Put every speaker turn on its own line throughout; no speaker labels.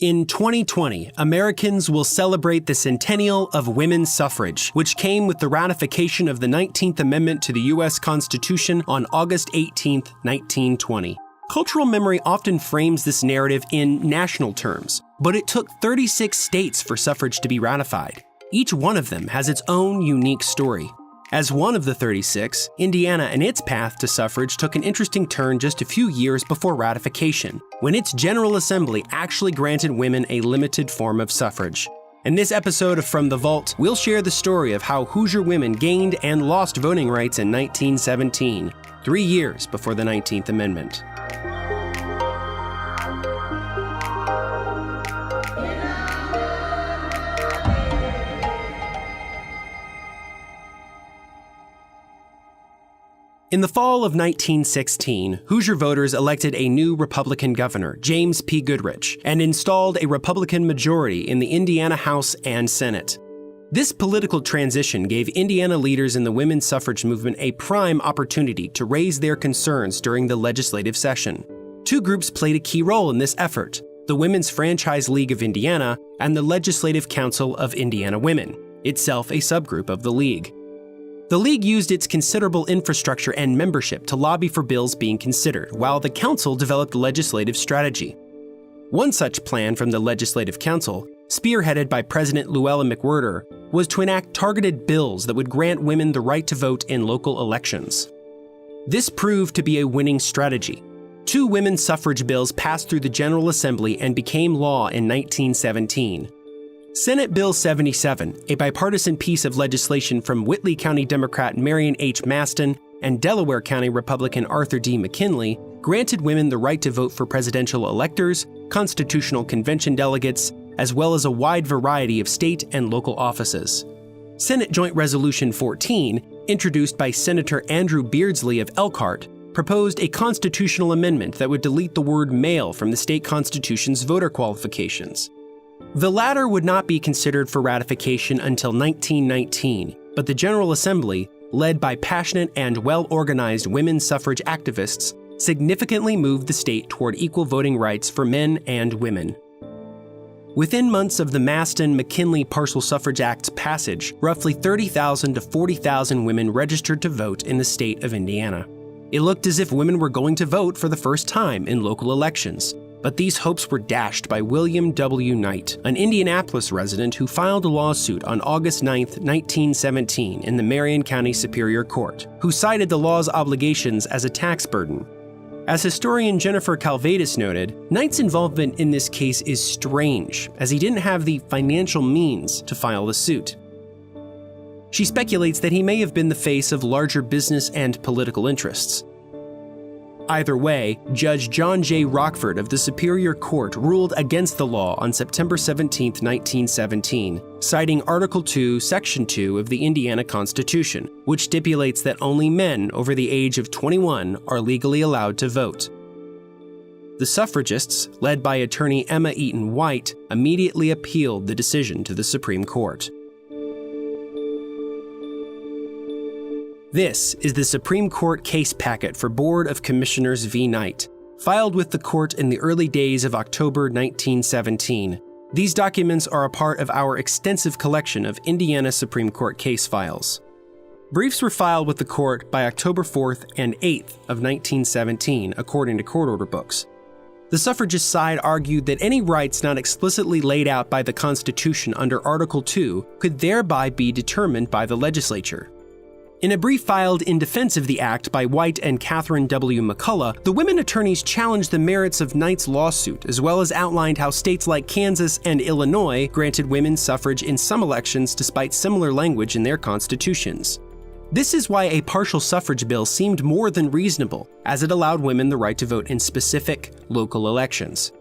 In 2020, Americans will celebrate the centennial of women's suffrage, which came with the ratification of the 19th Amendment to the U.S. Constitution on August 18, 1920. Cultural memory often frames this narrative in national terms, but it took 36 states for suffrage to be ratified. Each one of them has its own unique story. As one of the 36, Indiana and its path to suffrage took an interesting turn just a few years before ratification, when its General Assembly actually granted women a limited form of suffrage. In this episode of From the Vault, we'll share the story of how Hoosier women gained and lost voting rights in 1917, 3 years before the 19th Amendment. In the fall of 1916, Hoosier voters elected a new Republican governor, James P. Goodrich, and installed a Republican majority in the Indiana House and Senate. This political transition gave Indiana leaders in the women's suffrage movement a prime opportunity to raise their concerns during the legislative session. Two groups played a key role in this effort: the Women's Franchise League of Indiana and the Legislative Council of Indiana Women, itself a subgroup of the League. The League used its considerable infrastructure and membership to lobby for bills being considered, while the Council developed legislative strategy. One such plan from the Legislative Council, spearheaded by President Llewellyn McWhirter, was to enact targeted bills that would grant women the right to vote in local elections. This proved to be a winning strategy. Two women's suffrage bills passed through the General Assembly and became law in 1917. Senate Bill 77, a bipartisan piece of legislation from Whitley County Democrat Marion H. Maston and Delaware County Republican Arthur D. McKinley, granted women the right to vote for presidential electors, constitutional convention delegates, as well as a wide variety of state and local offices. Senate Joint Resolution 14, introduced by Senator Andrew Beardsley of Elkhart, proposed a constitutional amendment that would delete the word male from the state constitution's voter qualifications. The latter would not be considered for ratification until 1919, but the General Assembly, led by passionate and well-organized women's suffrage activists, significantly moved the state toward equal voting rights for men and women. Within months of the Maston-McKinley Partial Suffrage Act's passage, roughly 30,000 to 40,000 women registered to vote in the state of Indiana. It looked as if women were going to vote for the first time in local elections. But these hopes were dashed by William W. Knight, an Indianapolis resident who filed a lawsuit on August 9, 1917 in the Marion County Superior Court, who cited the law's obligations as a tax burden. As historian Jennifer Kalvaitis noted, Knight's involvement in this case is strange, as he didn't have the financial means to file the suit. She speculates that he may have been the face of larger business and political interests. Either way, Judge John J. Rockford of the Superior Court ruled against the law on September 17, 1917, citing Article 2, Section 2 of the Indiana Constitution, which stipulates that only men over the age of 21 are legally allowed to vote. The suffragists, led by attorney Emma Eaton White, immediately appealed the decision to the Supreme Court. This is the Supreme Court case packet for Board of Commissioners v. Knight, filed with the court in the early days of October 1917. These documents are a part of our extensive collection of Indiana Supreme Court case files. Briefs were filed with the court by October 4th and 8th of 1917, according to court order books. The suffragist side argued that any rights not explicitly laid out by the Constitution under Article 2 could thereby be determined by the legislature. In a brief filed in defense of the act by White and Catherine W. McCullough, the women attorneys challenged the merits of Knight's lawsuit, as well as outlined how states like Kansas and Illinois granted women suffrage in some elections despite similar language in their constitutions. This is why a partial suffrage bill seemed more than reasonable, as it allowed women the right to vote in specific local elections.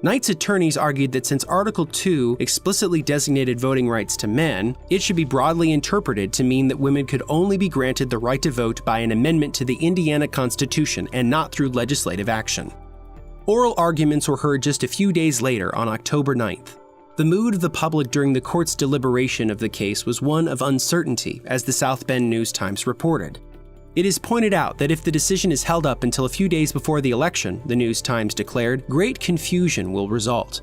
Knight's attorneys argued that since Article 2 explicitly designated voting rights to men, it should be broadly interpreted to mean that women could only be granted the right to vote by an amendment to the Indiana Constitution and not through legislative action. Oral arguments were heard just a few days later on October 9th. The mood of the public during the court's deliberation of the case was one of uncertainty, as the South Bend News-Times reported. It is pointed out that if the decision is held up until a few days before the election, the News-Times declared, great confusion will result.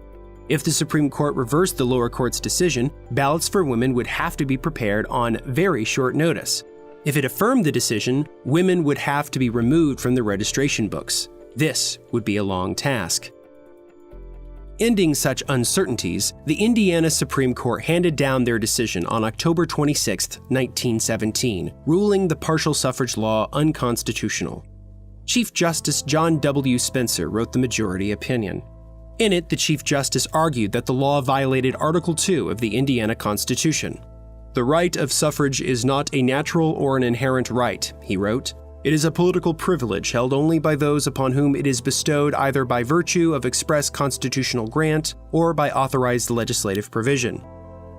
If the Supreme Court reversed the lower court's decision, ballots for women would have to be prepared on very short notice. If it affirmed the decision, women would have to be removed from the registration books. This would be a long task. Ending such uncertainties, the Indiana Supreme Court handed down their decision on October 26, 1917, ruling the partial suffrage law unconstitutional. Chief Justice John W. Spencer wrote the majority opinion. In it, the Chief Justice argued that the law violated Article 2 of the Indiana Constitution. "The right of suffrage is not a natural or an inherent right," he wrote. "It is a political privilege held only by those upon whom it is bestowed either by virtue of express constitutional grant or by authorized legislative provision."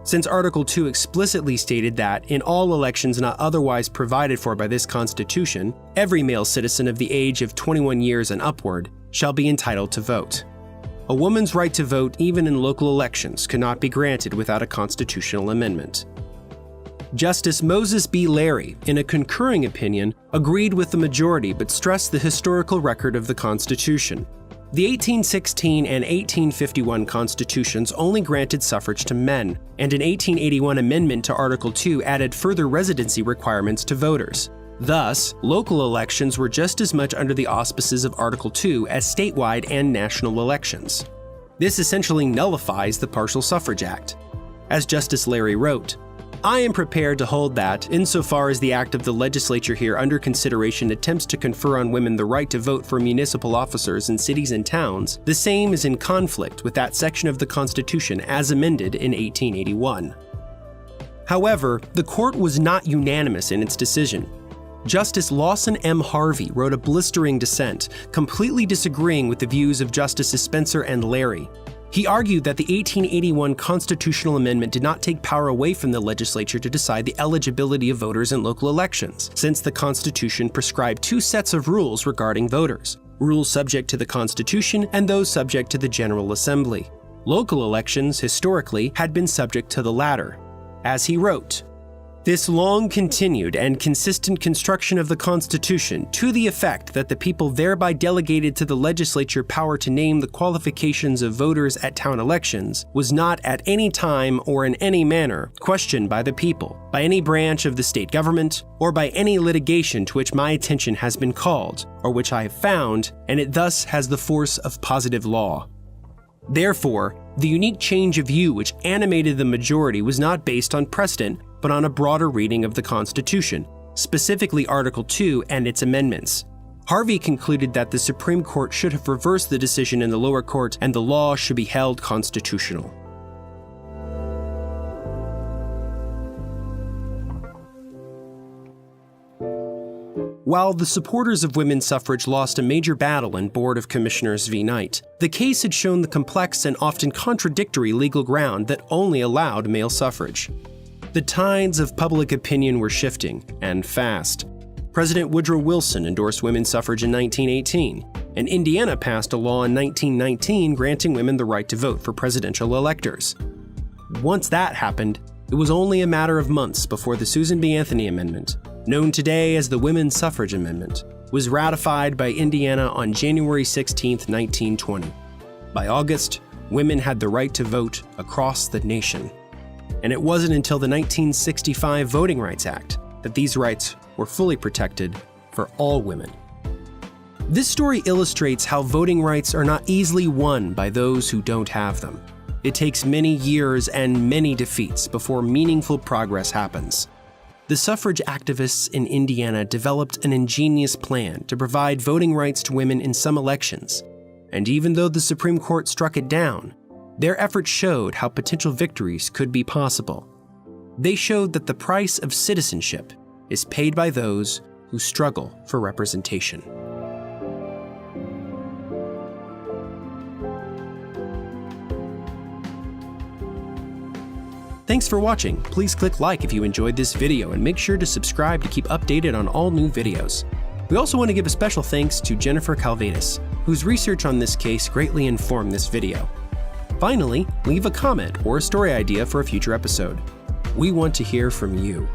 Since Article 2 explicitly stated that, in all elections not otherwise provided for by this Constitution, every male citizen of the age of 21 years and upward shall be entitled to vote. A woman's right to vote even in local elections could not be granted without a constitutional amendment. Justice Moses B. Larry, in a concurring opinion, agreed with the majority but stressed the historical record of the Constitution. The 1816 and 1851 constitutions only granted suffrage to men, and an 1881 amendment to Article 2 added further residency requirements to voters. Thus, local elections were just as much under the auspices of Article 2 as statewide and national elections. This essentially nullifies the Partial Suffrage Act. As Justice Larry wrote, "I am prepared to hold that, insofar as the act of the legislature here under consideration attempts to confer on women the right to vote for municipal officers in cities and towns, the same is in conflict with that section of the Constitution as amended in 1881. However, the court was not unanimous in its decision. Justice Lawson M. Harvey wrote a blistering dissent, completely disagreeing with the views of Justices Spencer and Larry. He argued that the 1881 constitutional amendment did not take power away from the legislature to decide the eligibility of voters in local elections, since the Constitution prescribed two sets of rules regarding voters: rules subject to the Constitution and those subject to the General Assembly. Local elections, historically, had been subject to the latter. As he wrote, "This long continued and consistent construction of the Constitution, to the effect that the people thereby delegated to the legislature power to name the qualifications of voters at town elections, was not at any time or in any manner questioned by the people, by any branch of the state government, or by any litigation to which my attention has been called, or which I have found, and it thus has the force of positive law. Therefore, the unique change of view which animated the majority was not based on precedent, but on a broader reading of the Constitution, specifically Article 2 and its amendments. Harvey concluded that the Supreme Court should have reversed the decision in the lower court and the law should be held constitutional." While the supporters of women's suffrage lost a major battle in Board of Commissioners v. Knight, the case had shown the complex and often contradictory legal ground that only allowed male suffrage. The tides of public opinion were shifting, and fast. President Woodrow Wilson endorsed women's suffrage in 1918, and Indiana passed a law in 1919 granting women the right to vote for presidential electors. Once that happened, it was only a matter of months before the Susan B. Anthony Amendment, known today as the Women's Suffrage Amendment, was ratified by Indiana on January 16, 1920. By August, women had the right to vote across the nation. And it wasn't until the 1965 Voting Rights Act that these rights were fully protected for all women. This story illustrates how voting rights are not easily won by those who don't have them. It takes many years and many defeats before meaningful progress happens. The suffrage activists in Indiana developed an ingenious plan to provide voting rights to women in some elections, and even though the Supreme Court struck it down, their efforts showed how potential victories could be possible. They showed that the price of citizenship is paid by those who struggle for representation. Thanks for watching. Please click like if you enjoyed this video and make sure to subscribe to keep updated on all new videos. We also want to give a special thanks to Jennifer Kalvaitis, whose research on this case greatly informed this video. Finally, leave a comment or a story idea for a future episode. We want to hear from you.